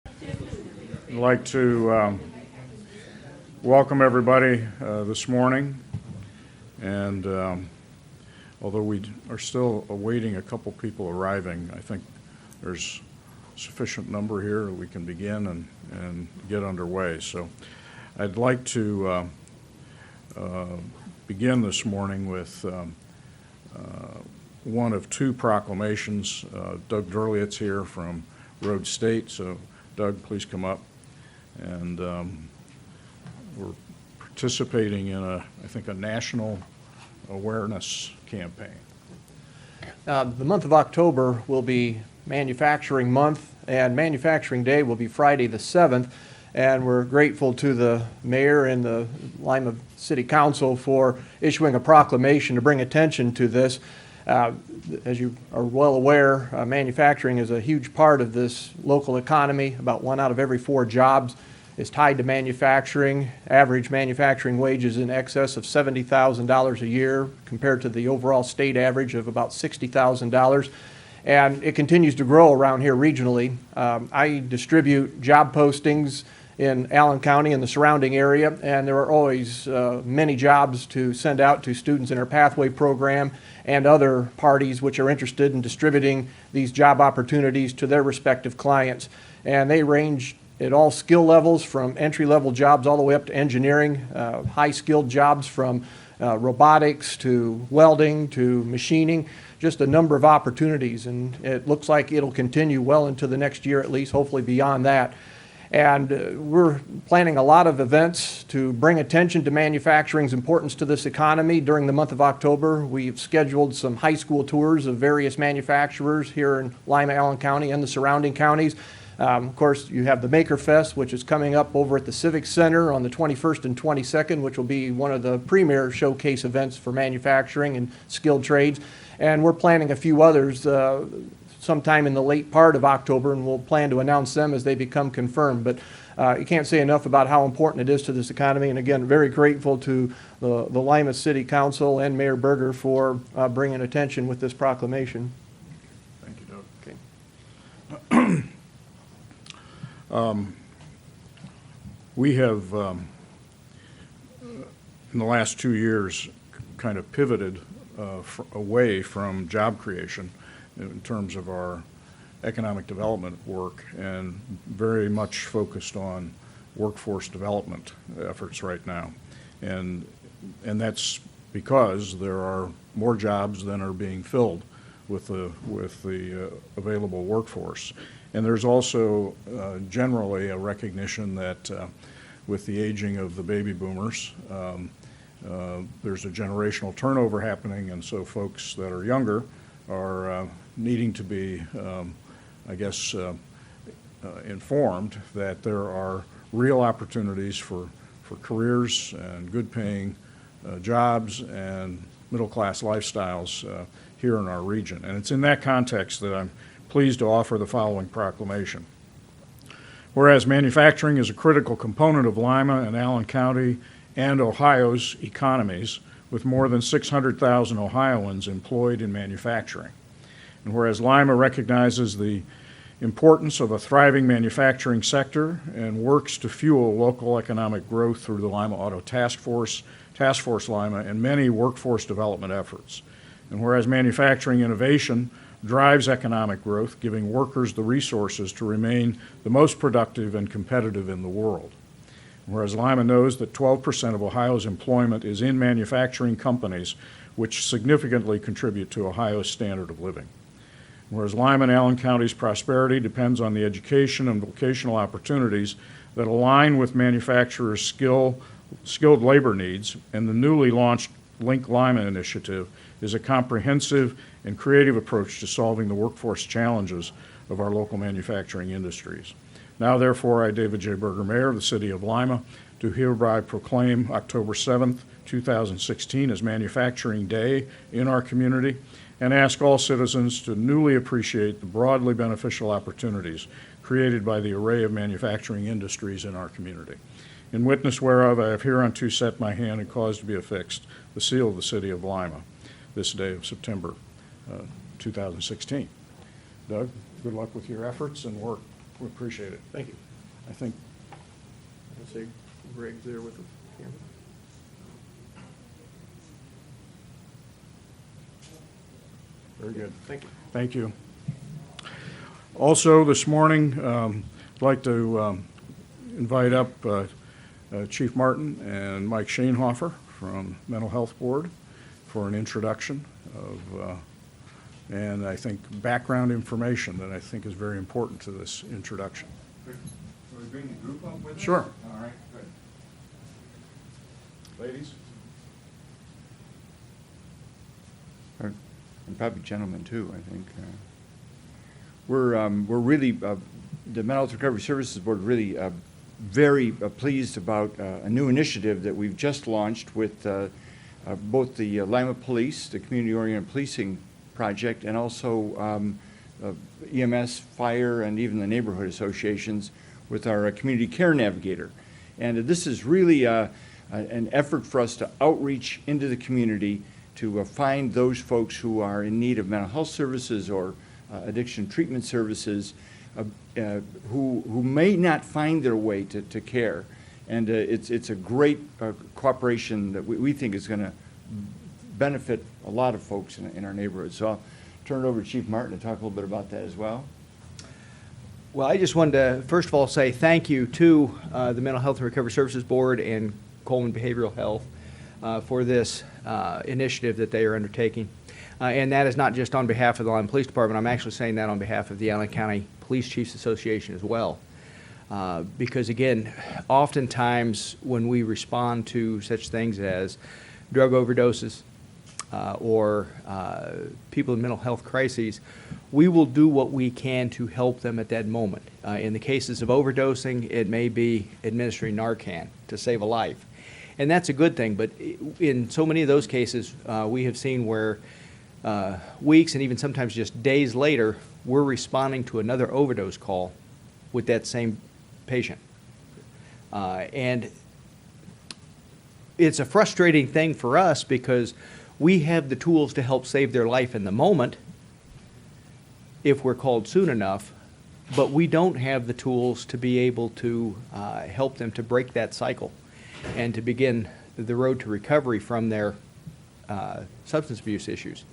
I'd like to welcome everybody this morning, and although we are still awaiting a couple people arriving, I think there's sufficient number here that we can begin and get underway. So I'd like to begin this morning with one of two proclamations. Doug Durliat's here from Rhodes State, so Doug, please come up. And we're participating in I think a national awareness campaign. The month of October will be Manufacturing Month, and Manufacturing Day will be Friday the 7th. And we're grateful to the mayor and the Lima City Council for issuing a proclamation to bring attention to this. As you are well aware, manufacturing is a huge part of this local economy. About 1 out of every 4 jobs is tied to manufacturing. Average manufacturing wages in excess of $70,000 a year compared to the overall state average of about $60,000. And it continues to grow around here regionally. I distribute job postings in Allen County and the surrounding area, and there are always many jobs to send out to students in our pathway program and other parties which are interested in distributing these job opportunities to their respective clients. And they range at all skill levels, from entry-level jobs all the way up to engineering, high-skilled jobs from robotics to welding to machining, just a number of opportunities. And it looks like it'll continue well into the next year at least, hopefully beyond that. And we're planning a lot of events to bring attention to manufacturing's importance to this economy. During the month of October, we've scheduled some high school tours of various manufacturers here in Lima, Allen County, and the surrounding counties. Of course, you have the Maker Fest, which is coming up over at the Civic Center on the 21st and 22nd, which will be one of the premier showcase events for manufacturing and skilled trades. And we're planning a few others sometime in the late part of October, and we'll plan to announce them as they become confirmed. But you can't say enough about how important it is to this economy. And again, very grateful to the Lima City Council and Mayor Berger for bringing attention with this proclamation. Thank you, Doug. Okay. We have, in the last 2 years, kind of pivoted away from job creation in terms of our economic development work, and very much focused on workforce development efforts right now. And that's because there are more jobs than are being filled with the available workforce. And there's also generally a recognition that with the aging of the baby boomers, there's a generational turnover happening, and so folks that are younger are needing to be, informed that there are real opportunities for careers and good-paying jobs and middle-class lifestyles here in our region. And it's in that context that I'm pleased to offer the following proclamation. Whereas manufacturing is a critical component of Lima and Allen County and Ohio's economies, with more than 600,000 Ohioans employed in manufacturing. And whereas Lima recognizes the importance of a thriving manufacturing sector and works to fuel local economic growth through the Lima Auto Task Force Lima, and many workforce development efforts. And whereas manufacturing innovation drives economic growth, giving workers the resources to remain the most productive and competitive in the world. Whereas Lima knows that 12% of Ohio's employment is in manufacturing companies, which significantly contribute to Ohio's standard of living. Whereas Lima and Allen County's prosperity depends on the education and vocational opportunities that align with manufacturers' skilled labor needs, and the newly launched Link Lima initiative is a comprehensive and creative approach to solving the workforce challenges of our local manufacturing industries. Now, therefore, I, David J. Berger, Mayor of the City of Lima, do hereby proclaim October 7th, 2016 as Manufacturing Day in our community, and ask all citizens to newly appreciate the broadly beneficial opportunities created by the array of manufacturing industries in our community. In witness whereof, I have hereunto set my hand and caused to be affixed the seal of the City of Lima this day of September 2016. Doug, good luck with your efforts and work. We appreciate it. Thank you. I think, Let's see, Greg's there with the camera. very good. Thank you. Thank you. Also, this morning, I'd like to invite up Chief Martin and Mike Schoenhofer from Mental Health Board for an introduction of, and I think background information that I think is very important to this introduction. Can we bring the group up with us? Sure. All right, good. Ladies? And probably gentlemen too, I think. We're really, the Mental Health Recovery Services Board really very pleased about a new initiative that we've just launched with both the Lima Police, the Community Oriented Policing Project, and also EMS, fire, and even the neighborhood associations with our Community Care Navigator. And this is really an effort for us to outreach into the community to find those folks who are in need of mental health services or addiction treatment services who may not find their way to care. And it's a great cooperation that we think is going to benefit a lot of folks in our neighborhood. So I'll turn it over to Chief Martin to talk a little bit about that as well. Well, I just wanted to, first of all, say thank you to the Mental Health and Recovery Services Board and Coleman Behavioral Health for this initiative that they are undertaking. And that is not just on behalf of the Lima Police Department. I'm actually saying that on behalf of the Allen County Police Chiefs Association as well. Because again, oftentimes when we respond to such things as drug overdoses or people in mental health crises, we will do what we can to help them at that moment. In the cases of overdosing, it may be administering Narcan to save a life. And that's a good thing, but in so many of those cases, we have seen where weeks and even sometimes just days later, we're responding to another overdose call with that same patient. And it's a frustrating thing for us because we have the tools to help save their life in the moment if we're called soon enough, but we don't have the tools to be able to help them to break that cycle and to begin the road to recovery from their substance abuse issues.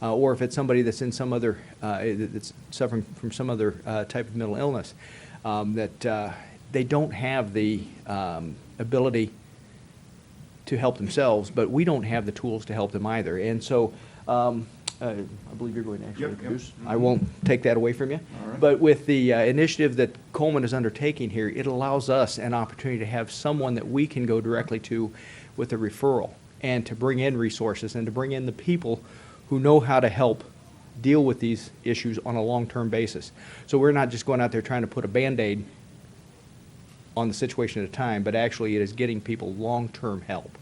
Or if it's somebody that's in some other, that's suffering from some other type of mental illness, that they don't have the ability to help themselves, but we don't have the tools to help them either. And so I believe you're going to actually introduce. I won't take that away from you. All right. But with the initiative that Coleman is undertaking here, it allows us an opportunity to have someone that we can go directly to with a referral and to bring in resources and to bring in the people who know how to help deal with these issues on a long-term basis. So we're not just going out there trying to put a Band-Aid on the situation at a time, but actually it is getting people long-term help.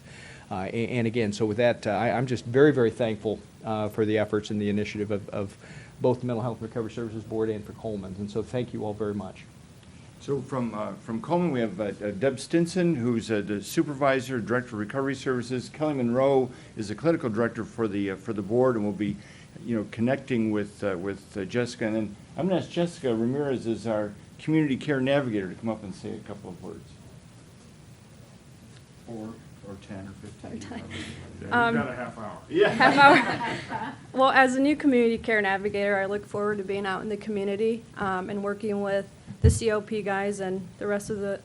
And again, so with that, I'm just very, very thankful for the efforts and the initiative of both the Mental Health and Recovery Services Board and for Coleman. And so thank you all very much. So from Coleman, we have Deb Stinson, who's the supervisor, director of recovery services. Kelly Monroe is the clinical director for the board, and will be, connecting with Jessica. And then I'm going to ask Jessica Ramirez, as our community care navigator, to come up and say a couple of words. Or 10 or 15. You've got a half hour. Yeah. Half hour. Well, as a new community care navigator, I look forward to being out in the community and working with the COP guys and the rest of the,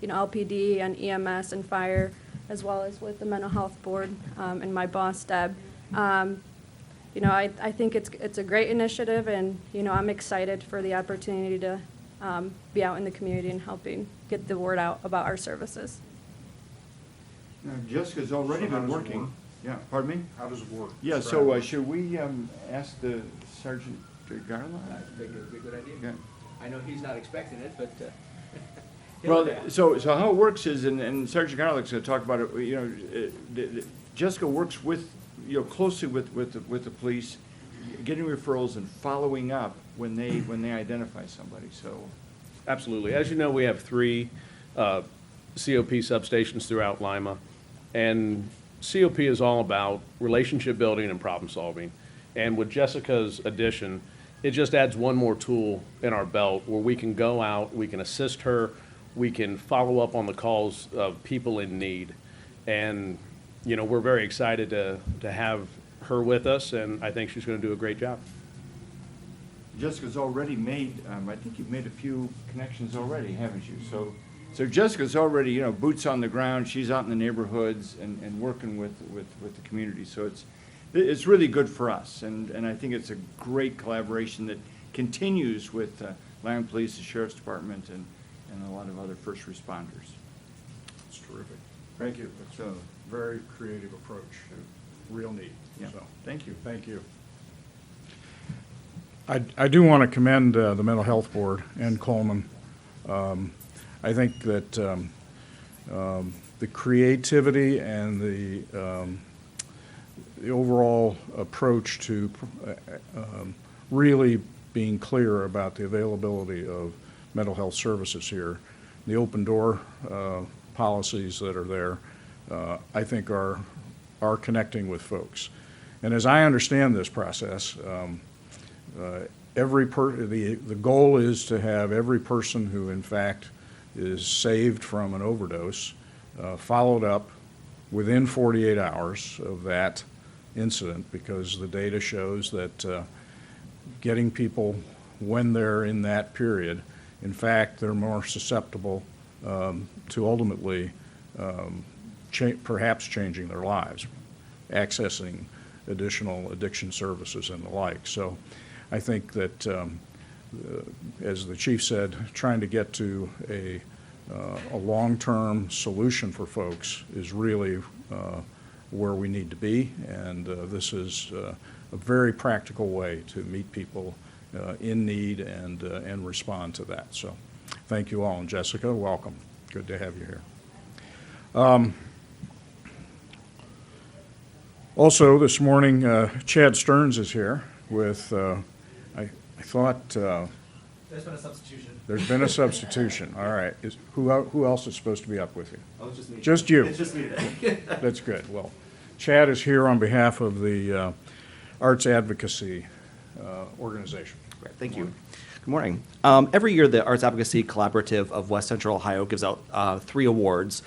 LPD and EMS and fire, as well as with the mental health board and my boss, Deb. I think it's a great initiative, and I'm excited for the opportunity to be out in the community and helping get the word out about our services. Now, Jessica's already So how been does it working. work? Yeah, pardon me? How does it work? Yeah, Describe so it. should we ask the Sergeant Garland? I think it would be a good idea. Yeah. I know he's not expecting it, but. Well, so how it works is, and Sergeant Garland's going to talk about it. Jessica works with, closely with the police, getting referrals and following up when they identify somebody. So, Absolutely. As you know, we have 3 COP substations throughout Lima, and COP is all about relationship building and problem solving. And with Jessica's addition, it just adds one more tool in our belt where we can go out, we can assist her, we can follow up on the calls of people in need. And, you know, we're very excited to have her with us, and I think she's going to do a great job. Jessica's already made, I think you've made a few connections already, haven't you? So Jessica's already, you know, boots on the ground. She's out in the neighborhoods and working with the community. So it's really good for us, and I think it's a great collaboration that continues with Lima Police, the Sheriff's Department, and a lot of other first responders. It's terrific. Thank you. It's a very creative approach, real neat. Yeah. So, Thank you. thank you. I do want to commend the Mental Health Board and Coleman. I think that the creativity and the overall approach to really being clear about the availability of mental health services here, the open door policies that are there, I think are connecting with folks. And as I understand this process, the goal is to have every person who in fact is saved from an overdose followed up within 48 hours of that incident, because the data shows that getting people when they're in that period, in fact, they're more susceptible to ultimately perhaps changing their lives, accessing additional addiction services and the like. So I think that, as the chief said, trying to get to a long-term solution for folks is really where we need to be, and this is a very practical way to meet people in need and respond to that. So thank you all, and Jessica, welcome. Good to have you here. Also this morning, Chad Stearns is here with, I thought, There's been a substitution. there's been a substitution. All right. Who else is supposed to be up with you? Oh, it's just me. Just you. It's just me today. That's good. Well, Chad is here on behalf of the Arts Advocacy organization. Great, thank you. Good morning. Every year, the Arts Advocacy Collaborative of West Central Ohio gives out 3 awards.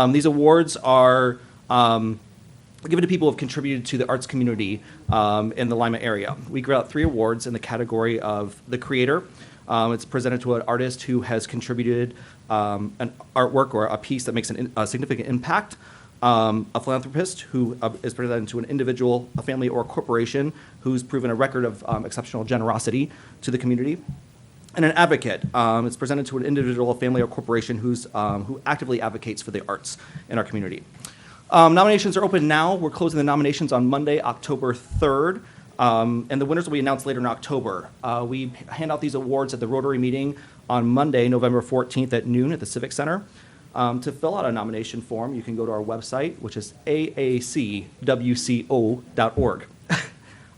These awards are given to people who have contributed to the arts community in the Lima area. We give out 3 awards in the category of the creator. It's presented to an artist who has contributed an artwork or a piece that makes a significant impact. A philanthropist who is presented to an individual, a family, or a corporation who's proven a record of exceptional generosity to the community. And an advocate. It's presented to an individual, a family, or corporation who actively advocates for the arts in our community. Nominations are open now. We're closing the nominations on Monday, October 3rd. And the winners will be announced later in October. We hand out these awards at the Rotary meeting on Monday, November 14th at noon at the Civic Center. To fill out a nomination form, you can go to our website, which is aacwco.org.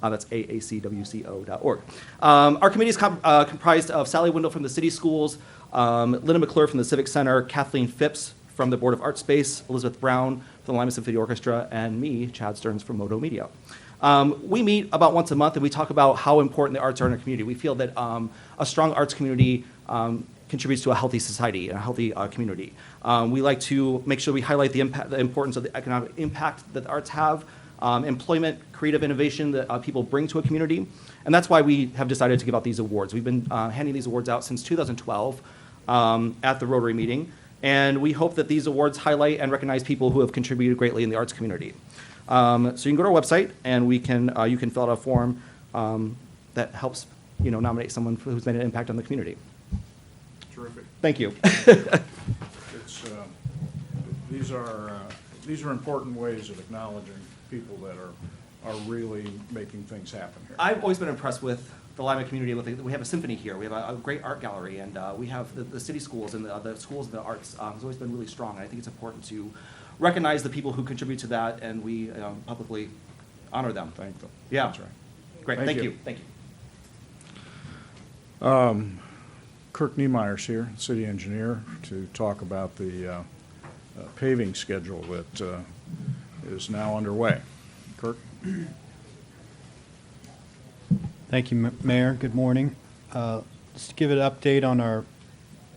That's aacwco.org. Our committee is comprised of Sally Wendell from the City Schools, Linda McClure from the Civic Center, Kathleen Phipps from the Board of Art Space, Elizabeth Brown from the Lima Symphony Orchestra, and me, Chad Stearns from Moto Media. We meet about once a month and we talk about how important the arts are in our community. We feel that a strong arts community contributes to a healthy society and a healthy community. We like to make sure we highlight the importance of the economic impact that the arts have, employment, creative innovation that people bring to a community. And that's why we have decided to give out these awards. We've been handing these awards out since 2012 at the Rotary meeting. And we hope that these awards highlight and recognize people who have contributed greatly in the arts community. So you can go to our website and you can fill out a form that helps nominate someone who's made an impact on the community. Terrific. Thank you. It's, these are important ways of acknowledging people that are really making things happen here. I've always been impressed with the Lima community. We have a symphony here. We have a great art gallery, and we have the city schools and the schools of the arts has always been really strong. And I think it's important to recognize the people who contribute to that, and we publicly honor them. Thank them. Yeah. That's right. Great. Thank Thank you. you. Thank you. Kirk Niemeyer's here, city engineer, to talk about the paving schedule that is now underway. Kirk? Thank you, Mayor. Good morning. Just to give an update on our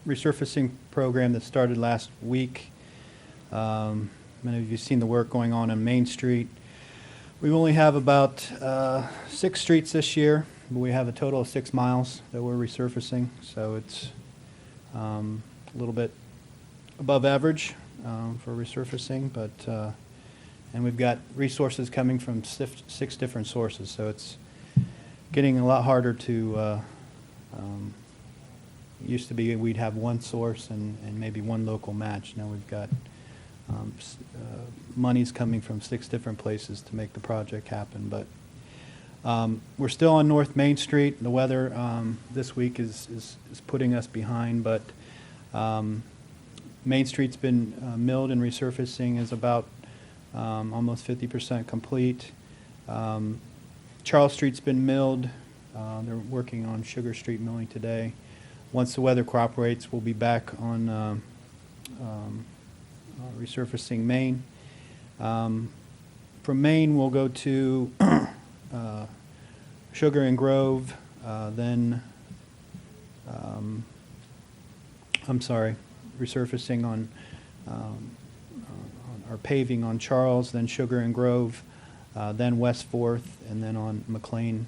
resurfacing program that started last week. Many of you have seen the work going on Main Street. We only have about 6 streets this year, but we have a total of 6 miles that we're resurfacing, so it's a little bit above average for resurfacing, but and we've got resources coming from 6 different sources, so it's getting a lot harder to, used to be we'd have one source and maybe one local match. Now we've got monies coming from 6 different places to make the project happen. But we're still on North Main Street. The weather this week is putting us behind, but Main Street's been milled and resurfacing is about almost 50% complete. Charles Street's been milled. They're working on Sugar Street milling today. Once the weather cooperates, we'll be back on resurfacing Main. From Main, we'll go to Sugar and Grove, then, resurfacing on our paving on Charles, then Sugar and Grove, then West 4th, and then on McLean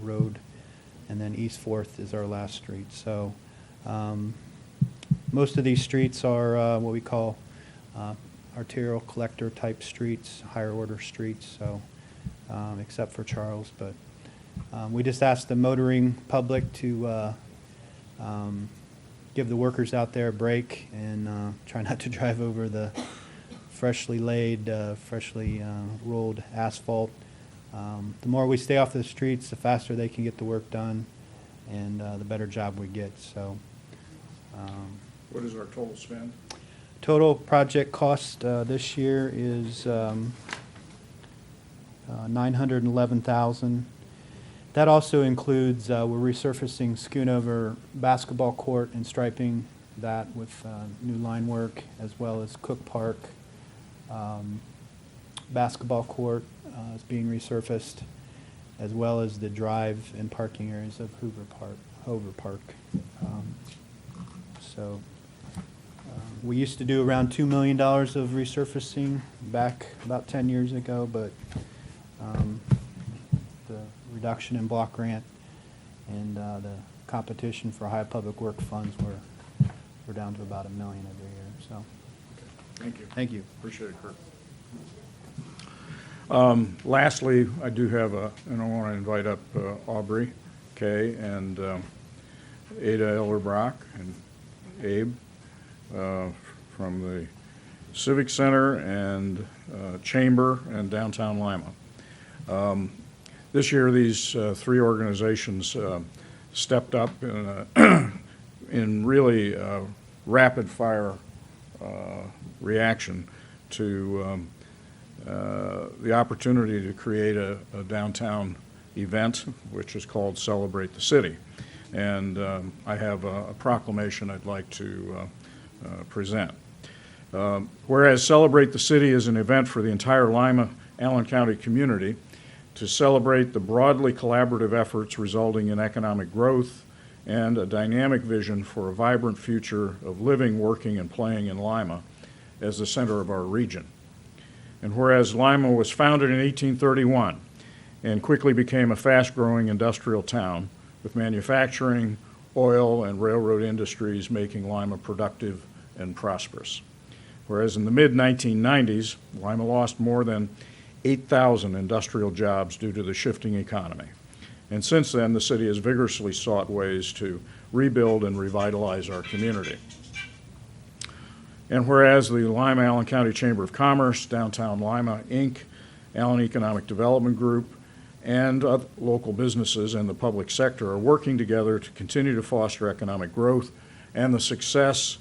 Road, and then East 4th is our last street. So most of these streets are what we call arterial collector type streets, higher order streets, so except for Charles. But we just asked the motoring public to give the workers out there a break and try not to drive over the freshly laid, freshly rolled asphalt. The more we stay off the streets, the faster they can get the work done, and the better job we get. So, What is our total spend? total project cost this year is $911,000. That also includes we're resurfacing Schoonover basketball court and striping that with new line work, as well as Cook Park basketball court is being resurfaced, as well as the drive and parking areas of Hoover Park. So we used to do around $2 million of resurfacing back about 10 years ago, but the reduction in block grant and the competition for high public work funds, we're down to about $1 million every year. So, Thank you. thank you. Appreciate it, Kirk. Lastly, I do have and I want to invite up Aubrey Kay and Ada Ellerbrock and Abe from the Civic Center and Chamber and Downtown Lima. This year, these 3 organizations stepped up in really rapid fire reaction to the opportunity to create a downtown event, which is called Celebrate the City. And I have a proclamation I'd like to present. Whereas Celebrate the City is an event for the entire Lima Allen County community to celebrate the broadly collaborative efforts resulting in economic growth and a dynamic vision for a vibrant future of living, working, and playing in Lima as the center of our region. And whereas Lima was founded in 1831 and quickly became a fast-growing industrial town with manufacturing, oil, and railroad industries making Lima productive and prosperous. Whereas in the mid-1990s, Lima lost more than 8,000 industrial jobs due to the shifting economy. And since then, the city has vigorously sought ways to rebuild and revitalize our community. And whereas the Lima Allen County Chamber of Commerce, Downtown Lima, Inc., Allen Economic Development Group, and local businesses and the public sector are working together to continue to foster economic growth, and the success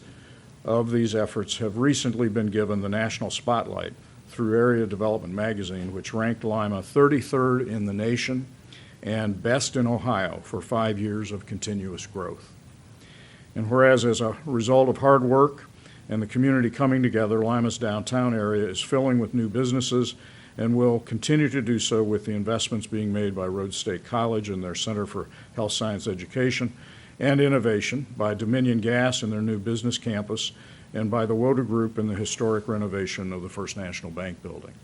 of these efforts have recently been given the national spotlight through Area Development Magazine, which ranked Lima 33rd in the nation and best in Ohio for 5 years of continuous growth. And whereas as a result of hard work and the community coming together, Lima's downtown area is filling with new businesses and will continue to do so with the investments being made by Rhodes State College and their Center for Health Science Education and Innovation, by Dominion Gas and their new business campus, and by the Woda Group in the historic renovation of the First National Bank building.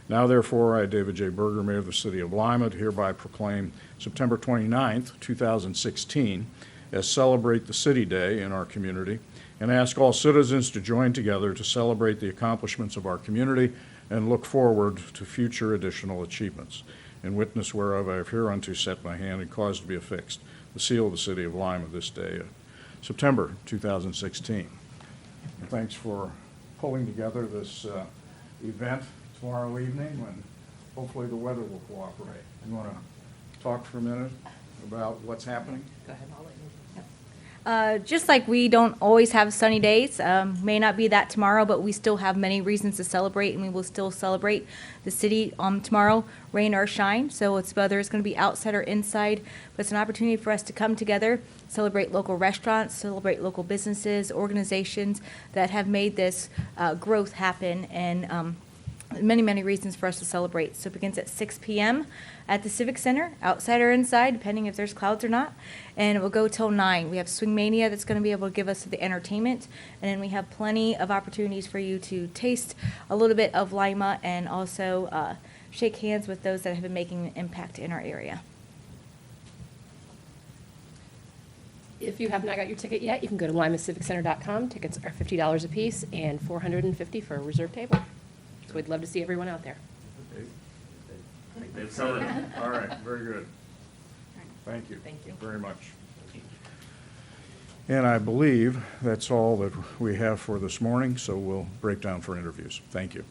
Now therefore, I, David J. Berger, Mayor of the City of Lima, hereby proclaim September 29th, 2016 as Celebrate the City Day in our community, and ask all citizens to join together to celebrate the accomplishments of our community and look forward to future additional achievements. In witness whereof I have hereunto set my hand and caused to be affixed the seal of the City of Lima this day, September 2016. And thanks for pulling together this event tomorrow evening when hopefully the weather will cooperate. You want to talk for a minute about what's happening? Go ahead, I'll let you. Just like we don't always have sunny days, may not be that tomorrow, but we still have many reasons to celebrate, and we will still celebrate the city tomorrow, rain or shine. So it's whether it's going to be outside or inside, but it's an opportunity for us to come together, celebrate local restaurants, celebrate local businesses, organizations that have made this growth happen, and many, many reasons for us to celebrate. So it begins at 6 p.m. at the Civic Center, outside or inside, depending if there's clouds or not. And it will go till 9. We have Swing Mania that's going to be able to give us the entertainment. And then we have plenty of opportunities for you to taste a little bit of Lima and also shake hands with those that have been making an impact in our area. If you have not got your ticket yet, you can go to limaciviccenter.com. Tickets are $50 a piece and $450 for a reserved table. So we'd love to see everyone out there. They've covered it. All right, very good. Thank you. Thank you. Very much. And I believe that's all that we have for this morning, so we'll break down for interviews. Thank you.